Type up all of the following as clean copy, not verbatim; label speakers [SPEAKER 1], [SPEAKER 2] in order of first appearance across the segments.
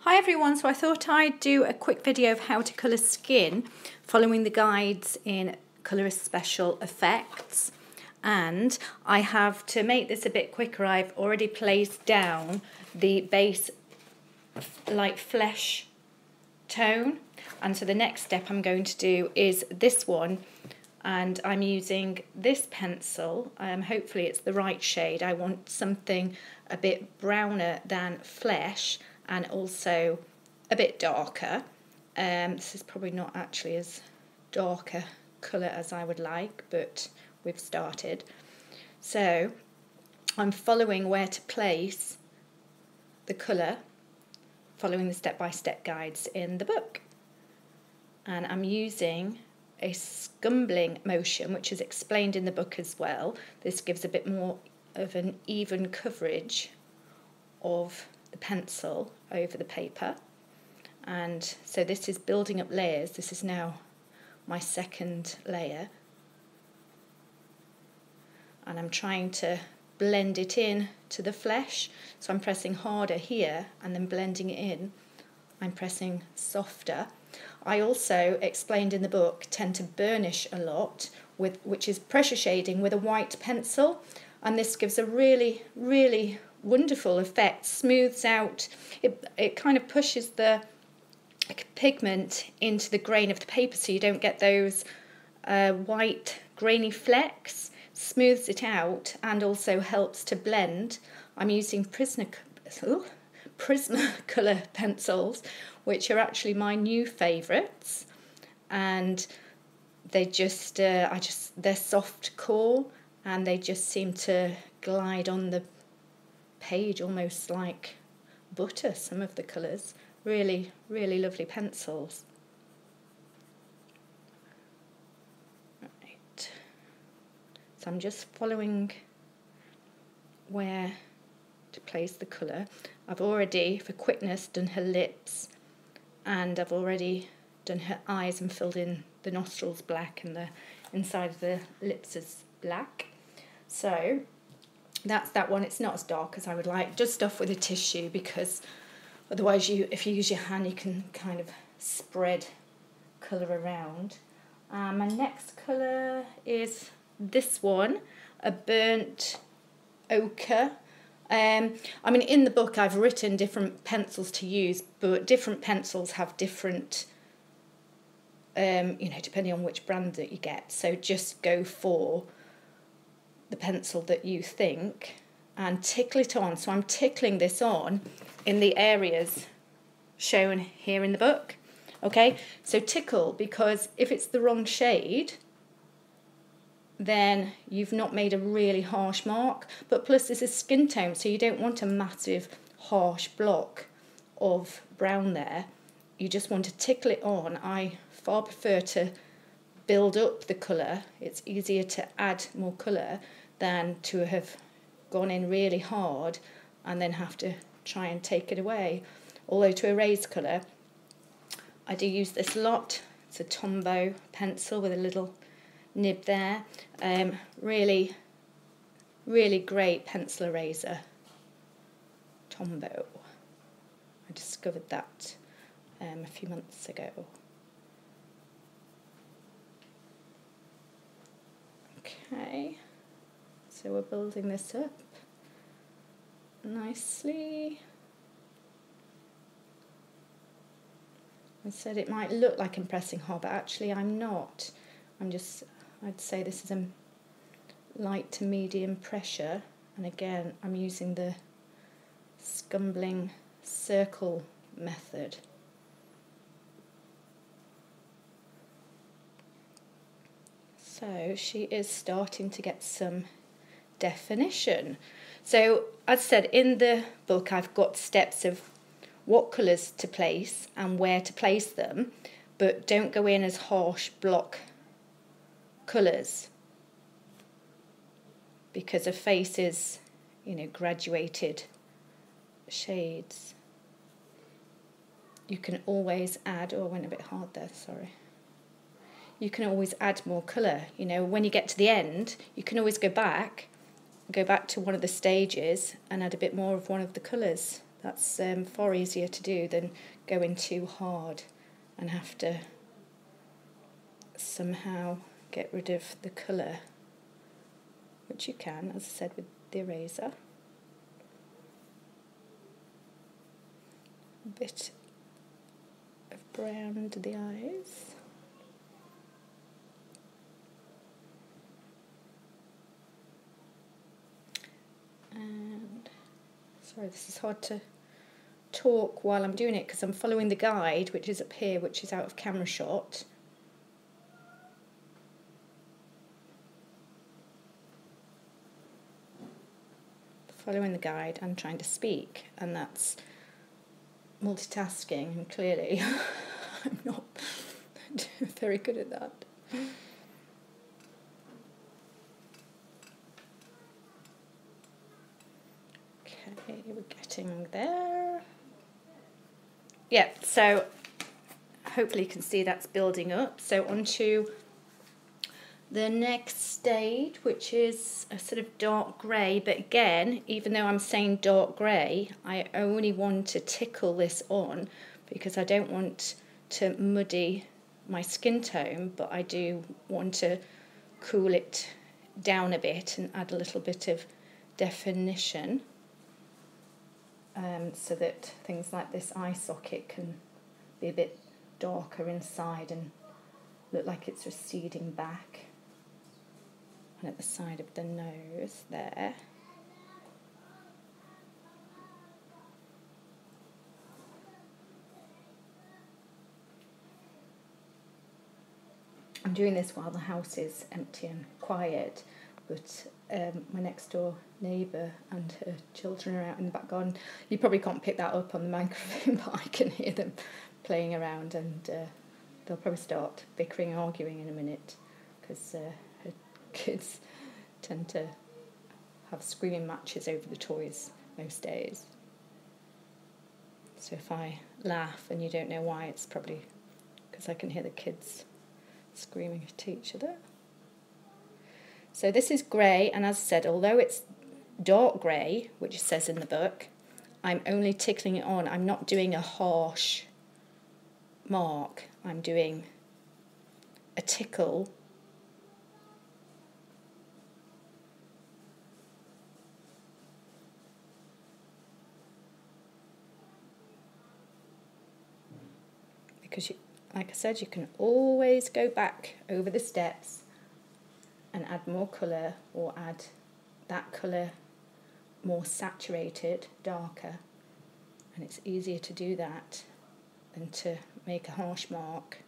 [SPEAKER 1] Hi everyone, so I thought I'd do a quick video of how to colour skin following the guides in Colorist Special Effects. And I have, to make this a bit quicker, I've already placed down the base light flesh tone. And so the next step I'm going to do is this one, and I'm using this pencil. Hopefully it's the right shade. I want something a bit browner than flesh and also a bit darker. This is probably not actually as dark a colour as I would like, but we've started. So I'm following where to place the colour, following the step-by-step guides in the book. And I'm using a scumbling motion, which is explained in the book as well. This gives a bit more of an even coverage of the pencil over the paper. And so this is building up layers. This is now my second layer. And I'm trying to blend it in to the flesh. So I'm pressing harder here and then blending it in. I'm pressing softer. I also, explained in the book, tend to burnish a lot, which is pressure shading with a white pencil. And this gives a really, really wonderful effect, smooths out, it kind of pushes the pigment into the grain of the paper so you don't get those white grainy flecks, smooths it out and also helps to blend. I'm using prismacolour pencils, which are actually my new favourites, and they just, they're soft core and they just seem to glide on the page almost like butter, some of the colours. Really, really lovely pencils. Right. So I'm just following where to place the colour. I've already, for quickness, done her lips, and I've already done her eyes and filled in the nostrils black and the inside of the lips is black. So that's that one. It's not as dark as I would like. Just stuff with a tissue, because otherwise if you use your hand you can kind of spread colour around. My next colour is this one, a burnt ochre. I mean, in the book I've written different pencils to use, but different pencils have different, depending on which brand that you get. So just go for the pencil that you think and tickle it on. So I'm tickling this on in the areas shown here in the book. Okay, so tickle, because if it's the wrong shade, then you've not made a really harsh mark. But plus this is skin tone, so you don't want a massive harsh block of brown there. You just want to tickle it on. I far prefer to build up the colour. It's easier to add more colour than to have gone in really hard and then have to try and take it away. Although to erase colour, I do use this a lot. It's a Tombow pencil with a little nib there. Really, really great pencil eraser. Tombow. I discovered that a few months ago. Okay, so we're building this up nicely. I said it might look like I'm pressing hard, but actually I'm not. I'd say this is a light to medium pressure, and again I'm using the scumbling circle method. So she is starting to get some definition. So as I said, in the book I've got steps of what colours to place and where to place them, but don't go in as harsh block colours, because a face is, graduated shades. You can always add, I went a bit hard there, sorry. You can always add more colour. When you get to the end, you can always go back to one of the stages and add a bit more of one of the colours That's far easier to do than going too hard and have to somehow get rid of the colour, which you can, as I said, with the eraser. A bit of brown under the eyes. And sorry, this is hard to talk while I'm doing it because I'm following the guide, which is up here, which is out of camera shot. Following the guide and trying to speak, and that's multitasking, and clearly I'm not very good at that. Okay, we're getting there. Yeah, so hopefully you can see that's building up. So onto the next stage, which is a sort of dark grey, but again, even though I'm saying dark grey, I only want to tickle this on because I don't want to muddy my skin tone, but I do want to cool it down a bit and add a little bit of definition, so that things like this eye socket can be a bit darker inside and look like it's receding back. And at the side of the nose there. I'm doing this while the house is empty and quiet, but my next door neighbour and her children are out in the back garden. You probably can't pick that up on the microphone, but I can hear them playing around, and they'll probably start bickering and arguing in a minute because her kids tend to have screaming matches over the toys most days. So if I laugh and you don't know why, it's probably because I can hear the kids screaming at each other. So this is grey, and as I said, although it's dark grey, which it says in the book, I'm only tickling it on. I'm not doing a harsh mark. I'm doing a tickle because, like I said, you can always go back over the steps and add more colour, or add that colour more saturated, darker, and it's easier to do that than to make a harsh mark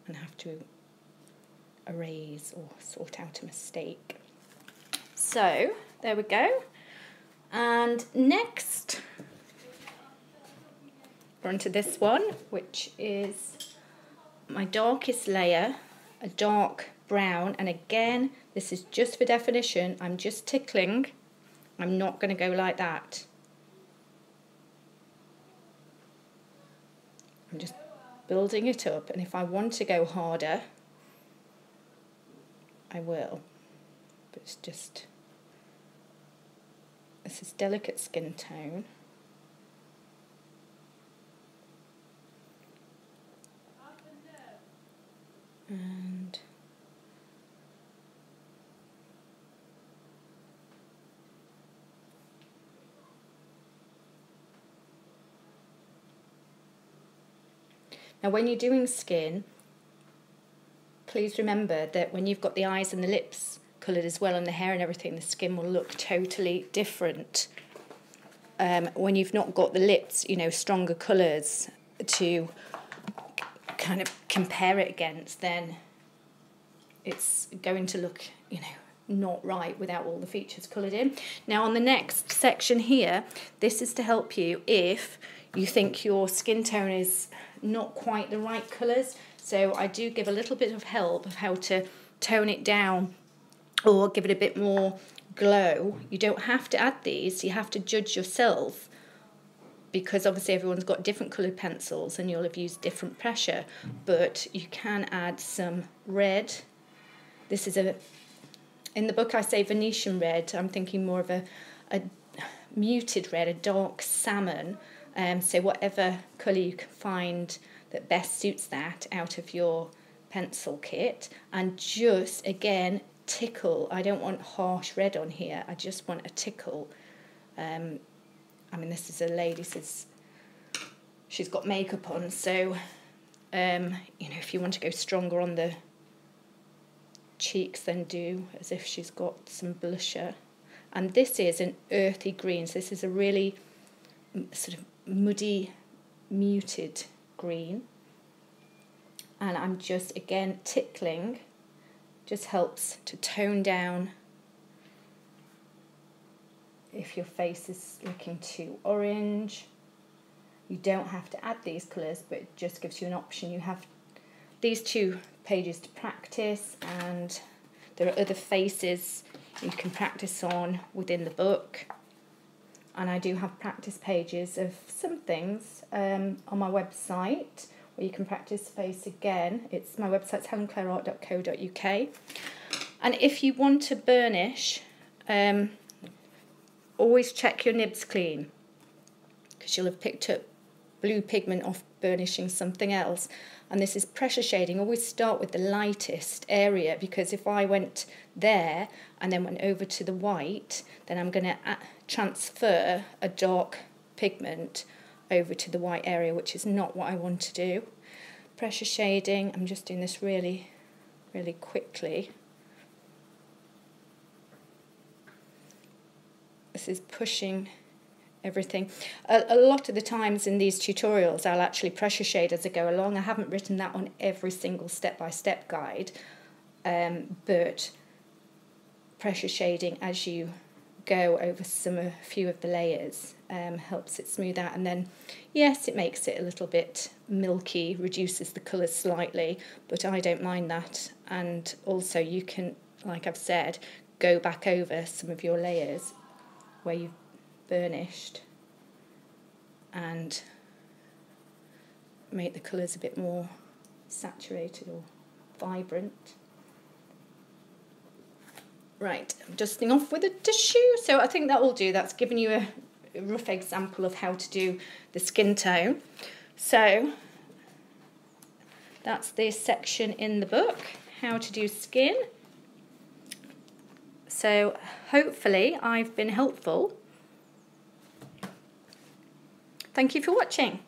[SPEAKER 1] and have to erase or sort out a mistake. So there we go. And next we're onto this one, which is my darkest layer, a dark brown, and again, this is just for definition. I'm just tickling. I'm not going to go like that. I'm just building it up, and if I want to go harder, I will. But it's just, this is delicate skin tone. And now when you're doing skin, please remember that when you've got the eyes and the lips coloured as well, and the hair and everything, the skin will look totally different. When you've not got the lips, you know, stronger colours to kind of compare it against, then it's going to look, you know, not right without all the features coloured in. Now on the next section here, this is to help you if you think your skin tone is not quite the right colours. So I do give a little bit of help of how to tone it down or give it a bit more glow. You don't have to add these, you have to judge yourself, because obviously everyone's got different coloured pencils and you'll have used different pressure, but you can add some red. This is in the book I say Venetian red. I'm thinking more of a muted red, a dark salmon, so whatever colour you can find that best suits that out of your pencil kit, and just again tickle. I don't want harsh red on here, I just want a tickle. I mean, this is a lady, she's got makeup on, so you know, if you want to go stronger on the cheeks, then do as if she's got some blusher. And this is an earthy green, so this is a really sort of muddy, muted green. And I'm just, again, tickling, just helps to tone down if your face is looking too orange. You don't have to add these colours, but it just gives you an option. You have these 2 pages to practice, and there are other faces you can practice on within the book. And I do have practice pages of some things on my website where you can practice face again. My website's helenclaireart.co.uk. And if you want to burnish, always check your nibs clean, because you'll have picked up blue pigment off burnishing something else. And this is pressure shading. Always start with the lightest area, because if I went there and then went over to the white, then I'm going to transfer a dark pigment over to the white area, which is not what I want to do. Pressure shading, I'm just doing this really, really quickly. This is pushing everything. A lot of the times in these tutorials I'll actually pressure shade as I go along. I haven't written that on every single step-by-step guide, but pressure shading as you go over a few of the layers helps it smooth out. And then, yes, it makes it a little bit milky, reduces the colour slightly, but I don't mind that. And also you can, like I've said, go back over some of your layers where you've burnished and make the colours a bit more saturated or vibrant. Right, I'm dusting off with a tissue, so I think that will do. That's given you a rough example of how to do the skin tone. So that's this section in the book, how to do skin. So hopefully I've been helpful. Thank you for watching.